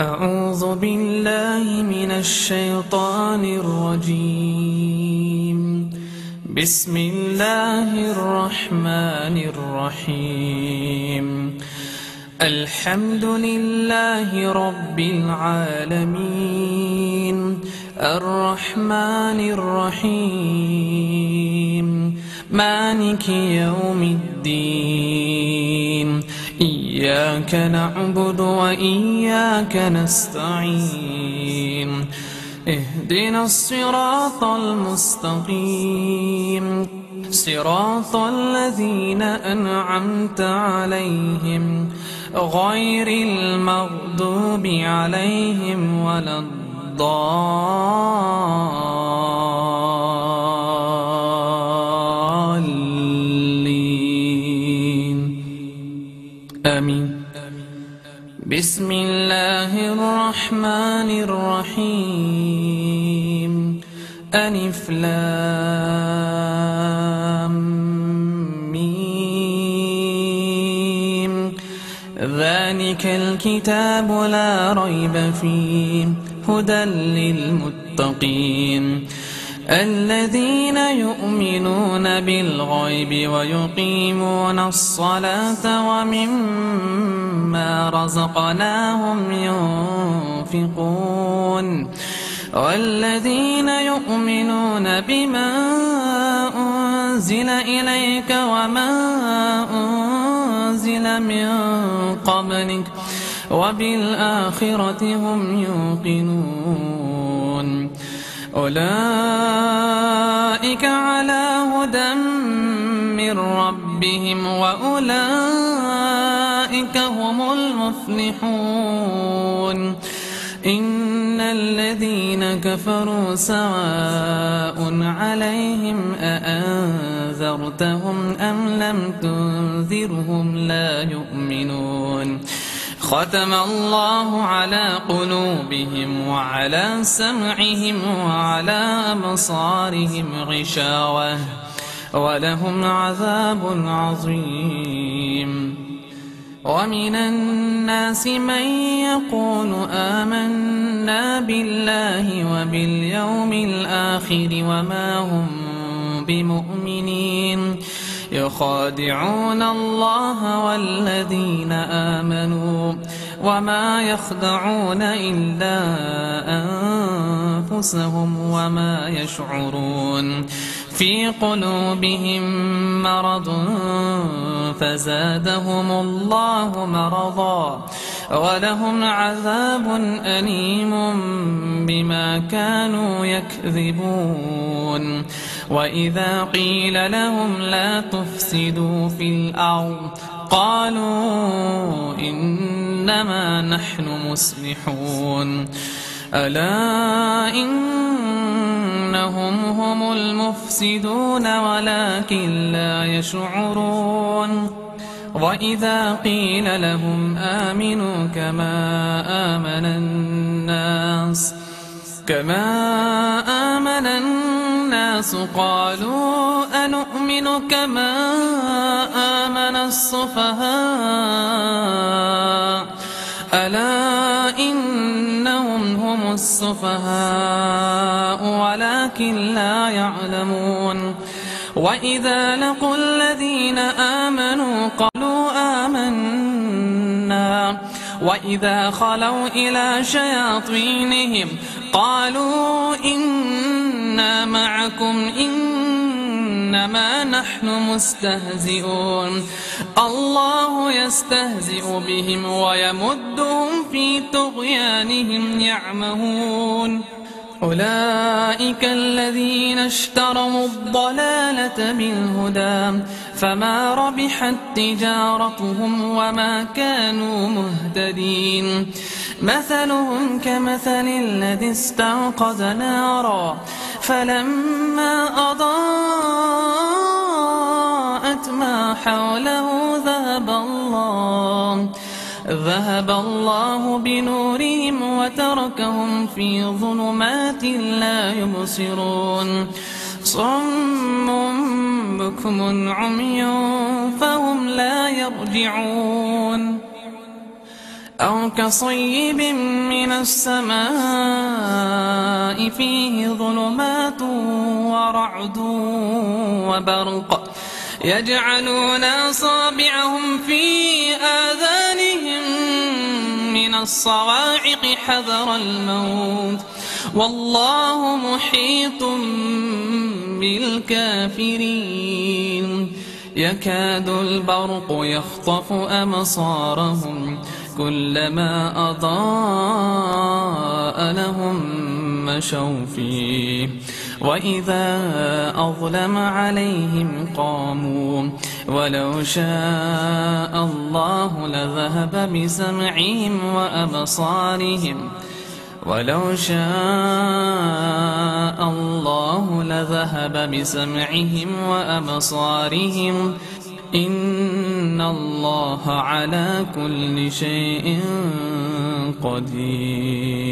أعوذ بالله من الشيطان الرجيم. بسم الله الرحمن الرحيم. الحمد لله رب العالمين، الرحمن الرحيم، مالك يوم الدين. إياك نعبد وإياك نستعين. اهدنا الصراط المستقيم، صراط الذين أنعمت عليهم غير المغضوب عليهم ولا الضالين. آمين. بسم الله الرحمن الرحيم. ألف لام ميم. ذلك الكتاب لا ريب فيه هدى للمتقين الذين يؤمنون بالغيب ويقيمون الصلاة ومما رزقناهم ينفقون والذين يؤمنون بما أنزل إليك وما أنزل من قبلك وبالآخرة هم يوقنون. أولئك على هدى من ربهم وأولئك هم المفلحون. إن الذين كفروا سواء عليهم أأنذرتهم أم لم تنذرهم لا يؤمنون. ختم الله على قلوبهم وعلى سمعهم وعلى أبصارهم غشاوة ولهم عذاب عظيم. ومن الناس من يقول آمنا بالله وباليوم الآخر وما هم بمؤمنين يخادعون الله والذين آمنوا وما يخدعون إلا أنفسهم وما يشعرون. في قلوبهم مرض فزادهم الله مرضا ولهم عذاب أليم بما كانوا يكذبون. وإذا قيل لهم لا تفسدوا في الأرض قالوا إنما نحن مصلحون. ألا إنهم هم المفسدون ولكن لا يشعرون. وإذا قيل لهم آمنوا كما آمن الناس قالوا أنؤمن كما آمن السفهاء. ألا إنهم هم السفهاء ولكن لا يعلمون. وإذا لقوا الذين آمنوا قالوا آمنا وإذا خلوا إلى شياطينهم قالوا إنا معكم إنما نحن مستهزئون. الله يستهزئ بهم ويمدهم في طغيانهم يعمهون. أولئك الذين اشتروا الضلالة بالهدى فما ربحت تجارتهم وما كانوا مهتدين. مثلهم كمثل الذي استوقد نارا فلما أضاءت ما حوله ذهب الله بنورهم وتركهم في ظلمات لا يبصرون. صم بكم عمي فهم لا يرجعون. أو كصيب من السماء فيه ظلمات ورعد وبرق يجعلون أصابعهم في آذانهم من الصواعق حذر الموت والله محيط بالكافرين يكاد البرق يخطف أبصارهم كلما أضاء لهم مشوا فيه وإذا أظلم عليهم قاموا ولو شاء الله لذهب بسمعهم وأبصارهم إن الله على كل شيء قدير.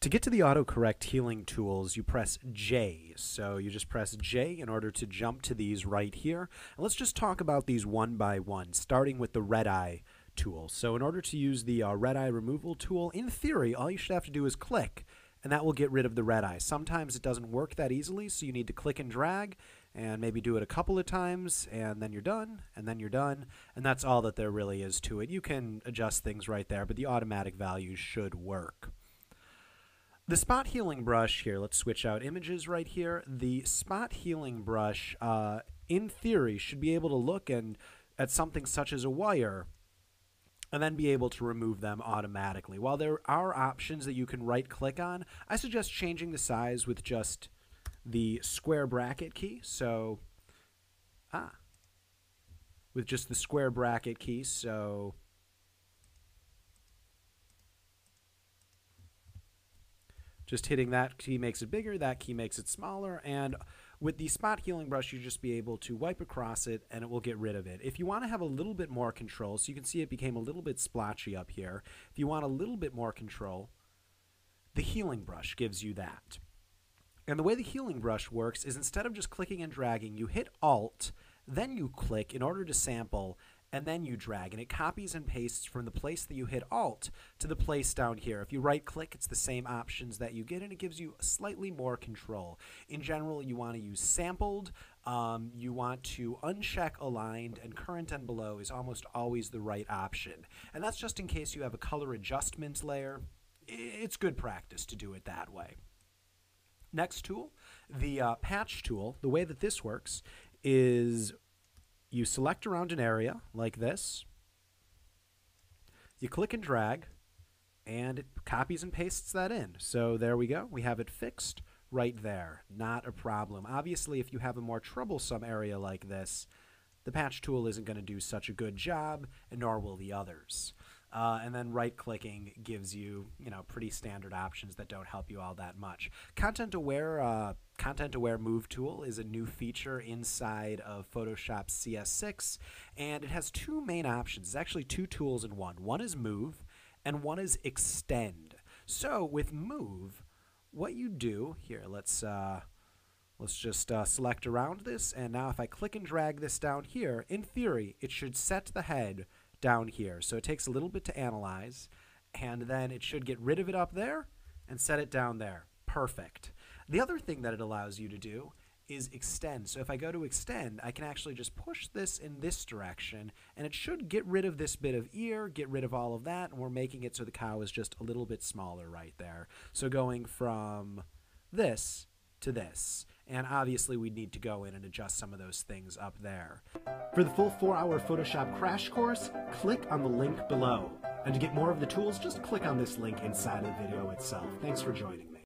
To get to the autocorrect healing tools, you press J. So you just press J in order to jump to these right here. And let's just talk about these one by one, starting with the red eye tool. So in order to use the red eye removal tool, in theory, all you should have to do is click, and that will get rid of the red eye. Sometimes it doesn't work that easily, so you need to click and drag, and maybe do it a couple of times, and then you're done, and then you're done, and that's all that there really is to it. You can adjust things right there, but the automatic values should work. The spot healing brush here, let's switch out images right here. The spot healing brush, in theory, should be able to look at something such as a wire and then be able to remove them automatically. While there are options that you can right-click on, I suggest changing the size with just the square bracket key. So, with just the square bracket key, so just hitting that key makes it bigger, that key makes it smaller, and with the spot healing brush, you just be able to wipe across it and it will get rid of it. If you want to have a little bit more control, so you can see it became a little bit splotchy up here. If you want a little bit more control, the healing brush gives you that. And the way the healing brush works is instead of just clicking and dragging, you hit Alt, then you click in order to sample, and then you drag, and it copies and pastes from the place that you hit Alt to the place down here. If you right-click, it's the same options that you get, and it gives you slightly more control. In general, you want to use sampled, you want to uncheck aligned, and current and below is almost always the right option. And that's just in case you have a color adjustment layer. It's good practice to do it that way. Next tool, the patch tool. The way that this works is you select around an area like this, you click and drag, and it copies and pastes that in. So there we go. We have it fixed right there. Not a problem. Obviously, if you have a more troublesome area like this, the patch tool isn't going to do such a good job, and nor will the others. And then right-clicking gives you, pretty standard options that don't help you all that much. Content-aware Move tool is a new feature inside of Photoshop CS6, and it has two main options. It's actually two tools in one. One is Move, and one is Extend. So with Move, what you do here, let's just select around this, and now if I click and drag this down here, in theory, it should set the head down here. So it takes a little bit to analyze, And then it should get rid of it up there and set it down there. Perfect. The other thing that it allows you to do is extend. So if I go to extend, I can actually just push this in this direction, and it should get rid of this bit of ear, get rid of all of that, and we're making it so the cow is just a little bit smaller right there. So going from this to this. And obviously we need to go in and adjust some of those things up there. For the full 4-hour Photoshop crash course, click on the link below. And to get more of the tools, just click on this link inside the video itself. Thanks for joining me.